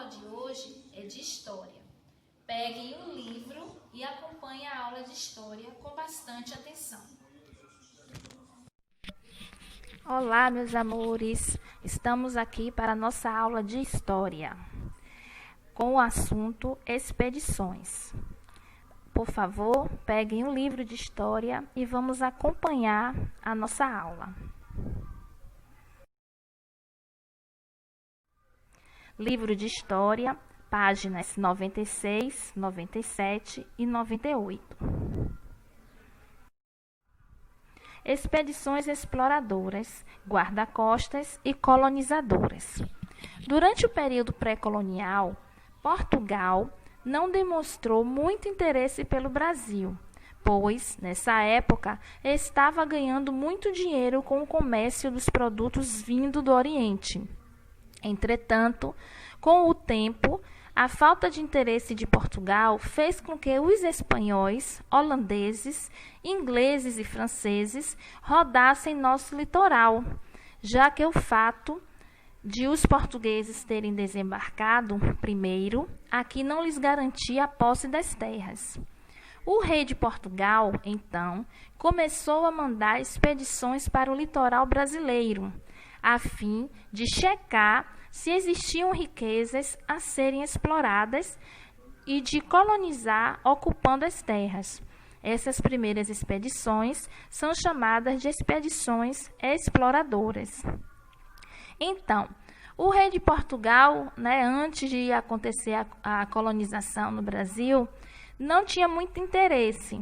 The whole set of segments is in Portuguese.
aula de hoje é de História. Peguem um livro e acompanhem a aula de História com bastante atenção. Olá, meus amores! Estamos aqui para a nossa aula de História, com o assunto Expedições. Por favor, peguem um livro de História e vamos acompanhar a nossa aula. Livro de História, páginas 96, 97 e 98. Expedições exploradoras, guarda-costas e colonizadoras. Durante o período pré-colonial, Portugal não demonstrou muito interesse pelo Brasil, pois, nessa época, estava ganhando muito dinheiro com o comércio dos produtos vindo do Oriente. Entretanto, com o tempo, a falta de interesse de Portugal fez com que os espanhóis, holandeses, ingleses e franceses rodassem nosso litoral, já que o fato de os portugueses terem desembarcado primeiro aqui não lhes garantia a posse das terras. O rei de Portugal, então, começou a mandar expedições para o litoral brasileiro, a fim de checar se existiam riquezas a serem exploradas e de colonizar ocupando as terras. Essas primeiras expedições são chamadas de expedições exploradoras. Então, o rei de Portugal, antes de acontecer a colonização no Brasil, não tinha muito interesse.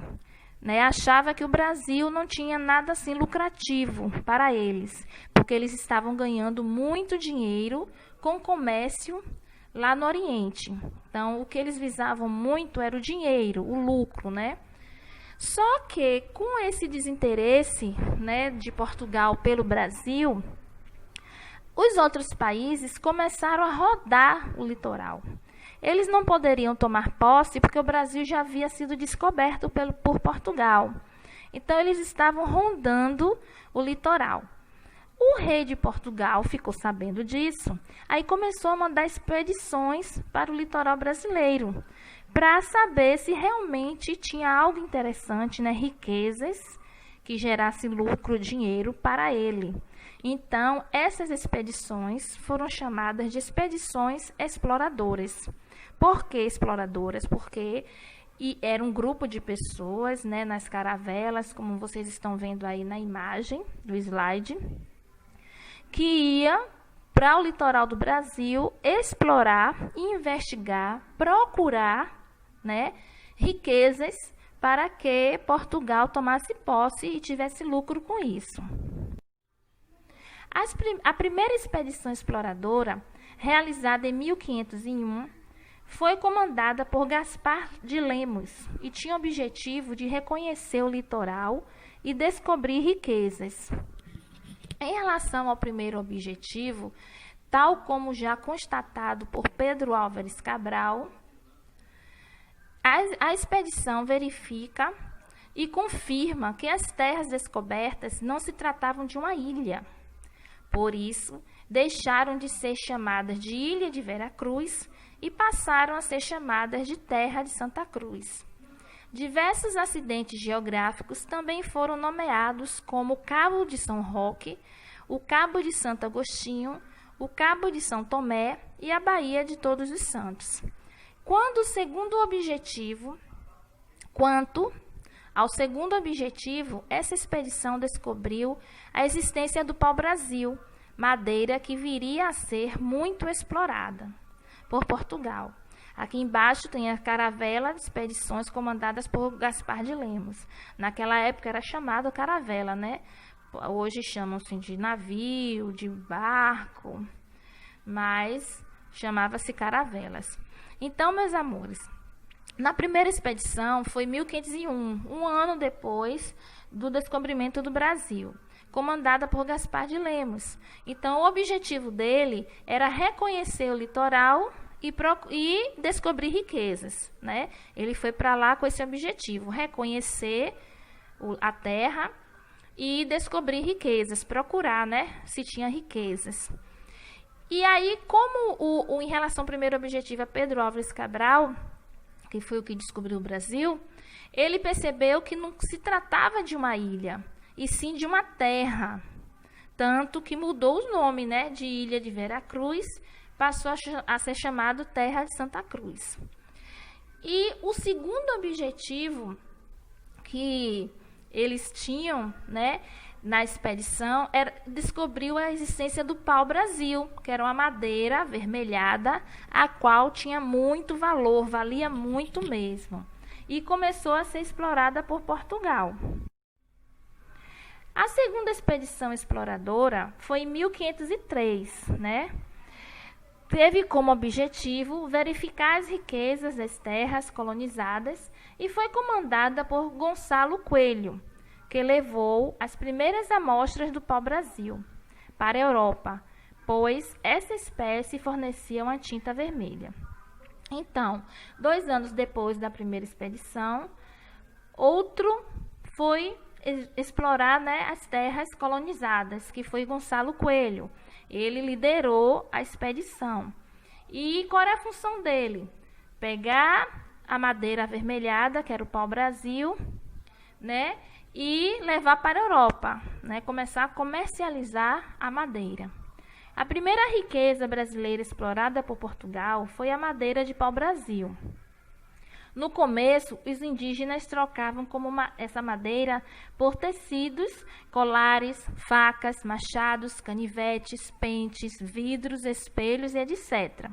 Achava que o Brasil não tinha nada assim lucrativo para eles, porque eles estavam ganhando muito dinheiro com o comércio lá no Oriente. Então, o que eles visavam muito era o dinheiro, o lucro, Só que, com esse desinteresse, de Portugal pelo Brasil, os outros países começaram a rodar o litoral. Eles não poderiam tomar posse porque o Brasil já havia sido descoberto por Portugal. Então, eles estavam rondando o litoral. O rei de Portugal ficou sabendo disso, aí começou a mandar expedições para o litoral brasileiro, para saber se realmente tinha algo interessante, riquezas que gerasse lucro, dinheiro para ele. Então, essas expedições foram chamadas de expedições exploradoras. Por que exploradoras? Porque era um grupo de pessoas, nas caravelas, como vocês estão vendo aí na imagem do slide, que ia para o litoral do Brasil explorar, investigar, procurar, riquezas para que Portugal tomasse posse e tivesse lucro com isso. A primeira expedição exploradora, realizada em 1501, foi comandada por Gaspar de Lemos e tinha o objetivo de reconhecer o litoral e descobrir riquezas. Em relação ao primeiro objetivo, tal como já constatado por Pedro Álvares Cabral, a expedição verifica e confirma que as terras descobertas não se tratavam de uma ilha. Por isso, deixaram de ser chamadas de Ilha de Veracruz e passaram a ser chamadas de Terra de Santa Cruz. Diversos acidentes geográficos também foram nomeados como Cabo de São Roque, o Cabo de Santo Agostinho, o Cabo de São Tomé e a Baía de Todos os Santos. Quanto ao segundo objetivo, essa expedição descobriu a existência do pau-brasil, madeira que viria a ser muito explorada por Portugal. Aqui embaixo tem a caravela de expedições comandadas por Gaspar de Lemos. Naquela época era chamado caravela, Hoje chamam-se de navio, de barco, mas chamava-se caravelas. Então, meus amores, na primeira expedição foi 1501, um ano depois do descobrimento do Brasil, comandada por Gaspar de Lemos. Então, o objetivo dele era reconhecer o litoral e descobrir riquezas, Ele foi para lá com esse objetivo, reconhecer a terra e descobrir riquezas, procurar, se tinha riquezas. E aí, como em relação ao primeiro objetivo, a Pedro Álvares Cabral, que foi o que descobriu o Brasil, ele percebeu que não se tratava de uma ilha, e sim de uma terra. Tanto que mudou o nome, né, de Ilha de Veracruz, passou a ser chamado Terra de Santa Cruz. E o segundo objetivo que eles tinham, né, na expedição era descobrir a existência do pau-brasil, que era uma madeira avermelhada, a qual tinha muito valor, valia muito mesmo. E começou a ser explorada por Portugal. A segunda expedição exploradora foi em 1503, né? Teve como objetivo verificar as riquezas das terras colonizadas e foi comandada por Gonçalo Coelho, que levou as primeiras amostras do pau-brasil para a Europa, pois essa espécie fornecia uma tinta vermelha. Então, 2 anos depois da primeira expedição, outro foi explorar, né, as terras colonizadas, que foi Gonçalo Coelho. Ele liderou a expedição. E qual era a função dele? Pegar a madeira avermelhada, que era o pau-brasil, né, e levar para a Europa, né, começar a comercializar a madeira. A primeira riqueza brasileira explorada por Portugal foi a madeira de pau-brasil. No começo, os indígenas trocavam essa madeira por tecidos, colares, facas, machados, canivetes, pentes, vidros, espelhos e etc.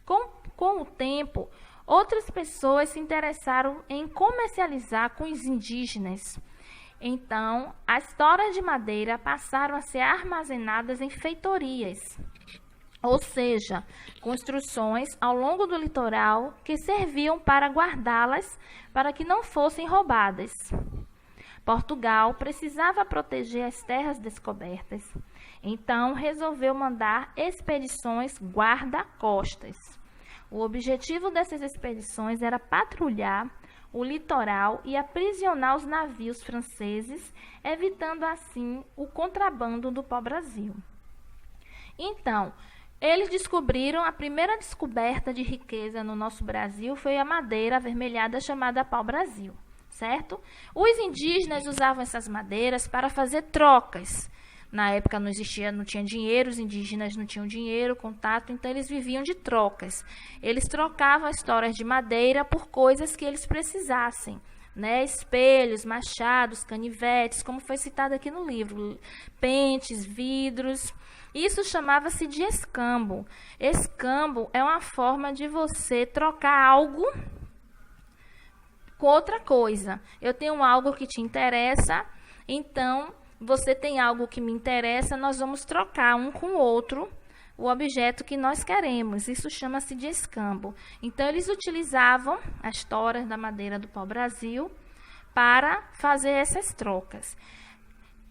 Com o tempo, outras pessoas se interessaram em comercializar com os indígenas. Então, as toras de madeira passaram a ser armazenadas em feitorias, ou seja, construções ao longo do litoral que serviam para guardá-las para que não fossem roubadas. Portugal precisava proteger as terras descobertas, então resolveu mandar expedições guarda-costas. O objetivo dessas expedições era patrulhar o litoral e aprisionar os navios franceses, evitando assim o contrabando do pau-brasil. Então, eles descobriram a primeira descoberta de riqueza no nosso Brasil foi a madeira avermelhada chamada pau-brasil, certo? Os indígenas usavam essas madeiras para fazer trocas. Na época não tinha dinheiro, os indígenas não tinham dinheiro, contato, então eles viviam de trocas. Eles trocavam as toras de madeira por coisas que eles precisassem, né? Espelhos, machados, canivetes, como foi citado aqui no livro, pentes, vidros. Isso chamava-se de escambo. Escambo é uma forma de você trocar algo com outra coisa. Eu tenho algo que te interessa, então você tem algo que me interessa, nós vamos trocar um com o outro o objeto que nós queremos. Isso chama-se de escambo. Então, eles utilizavam as toras da madeira do pau-brasil para fazer essas trocas.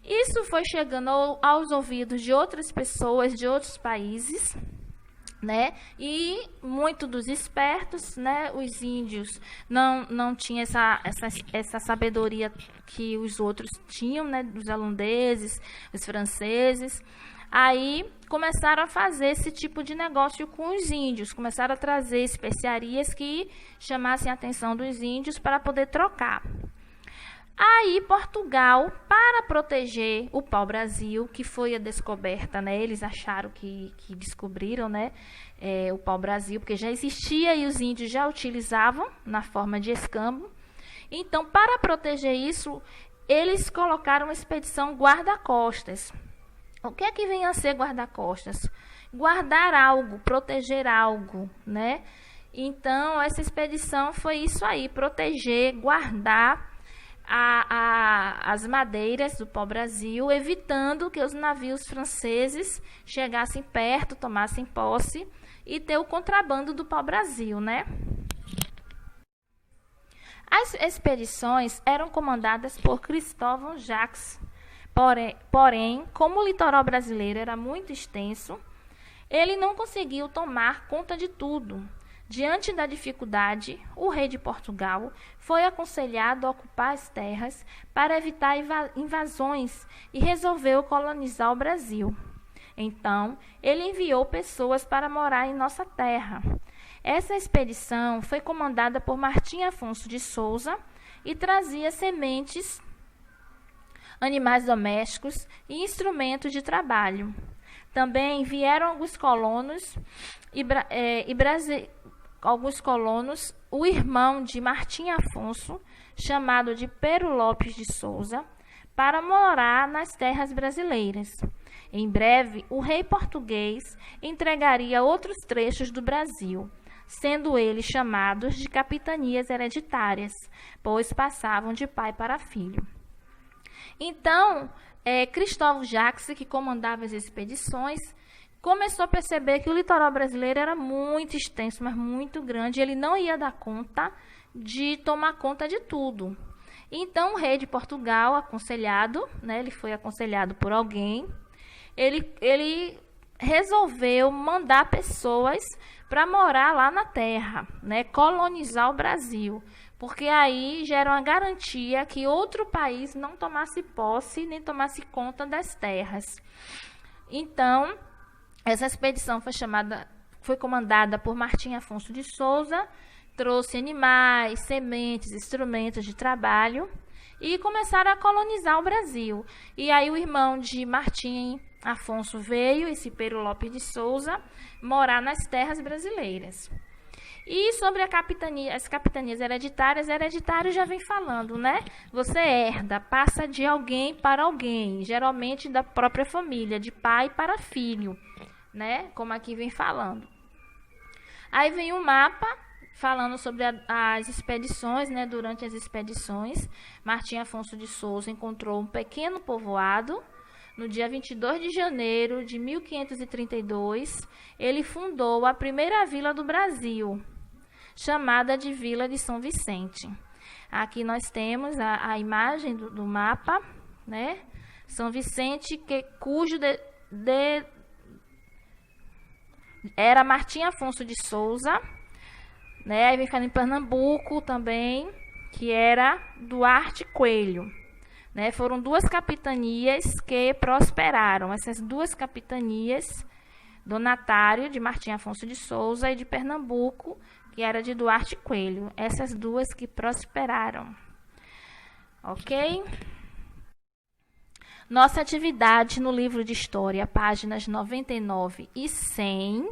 Isso foi chegando aos ouvidos de outras pessoas de outros países, né? E muitos dos espertos, né? Os índios não tinham essa sabedoria que os outros tinham, né? Os holandeses, os franceses. Aí começaram a fazer esse tipo de negócio com os índios, começaram a trazer especiarias que chamassem a atenção dos índios para poder trocar. Aí Portugal, para proteger o pau-brasil, que foi a descoberta, né? Eles acharam que descobriram, né? O pau-brasil, porque já existia e os índios já utilizavam na forma de escambo. Então, para proteger isso, eles colocaram uma expedição guarda-costas. O que é que vem a ser guarda-costas? Guardar algo, proteger algo, né? Então, essa expedição foi isso aí, proteger, guardar as madeiras do pau-brasil, evitando que os navios franceses chegassem perto, tomassem posse e ter o contrabando do pau-brasil, né? As expedições eram comandadas por Cristóvão Jacques. Porém, como o litoral brasileiro era muito extenso, ele não conseguiu tomar conta de tudo. Diante da dificuldade, o rei de Portugal foi aconselhado a ocupar as terras para evitar invasões e resolveu colonizar o Brasil. Então, ele enviou pessoas para morar em nossa terra. Essa expedição foi comandada por Martim Afonso de Souza e trazia sementes, animais domésticos e instrumentos de trabalho. Também vieram alguns colonos o irmão de Martim Afonso, chamado de Pero Lopes de Souza, para morar nas terras brasileiras. Em breve, o rei português entregaria outros trechos do Brasil, sendo eles chamados de capitanias hereditárias, pois passavam de pai para filho. Então, Cristóvão Jacques, que comandava as expedições, começou a perceber que o litoral brasileiro era muito extenso, mas muito grande, e ele não ia dar conta de tomar conta de tudo. Então, o rei de Portugal, aconselhado, ele foi aconselhado por alguém, ele resolveu mandar pessoas para morar lá na terra, colonizar o Brasil, porque aí já era uma garantia que outro país não tomasse posse nem tomasse conta das terras. Então, essa expedição foi comandada por Martim Afonso de Souza, trouxe animais, sementes, instrumentos de trabalho e começaram a colonizar o Brasil. E aí o irmão de Martim Afonso veio, esse Pero Lopes de Souza, morar nas terras brasileiras. E sobre as capitanias hereditárias, hereditário já vem falando, Você herda, passa de alguém para alguém, geralmente da própria família, de pai para filho, Como aqui vem falando. Aí vem um mapa falando sobre as expedições, Durante as expedições, Martim Afonso de Souza encontrou um pequeno povoado. No dia 22 de janeiro de 1532, ele fundou a primeira vila do Brasil, chamada de Vila de São Vicente. Aqui nós temos a imagem do mapa, São Vicente, cujo era Martim Afonso de Souza, Aí vem falando em Pernambuco também, que era Duarte Coelho. Foram duas capitanias que prosperaram. Essas duas capitanias, Donatário, de Martim Afonso de Souza, e de Pernambuco, que era de Duarte Coelho. Essas duas que prosperaram. Ok? Nossa atividade no livro de História, páginas 99 e 100.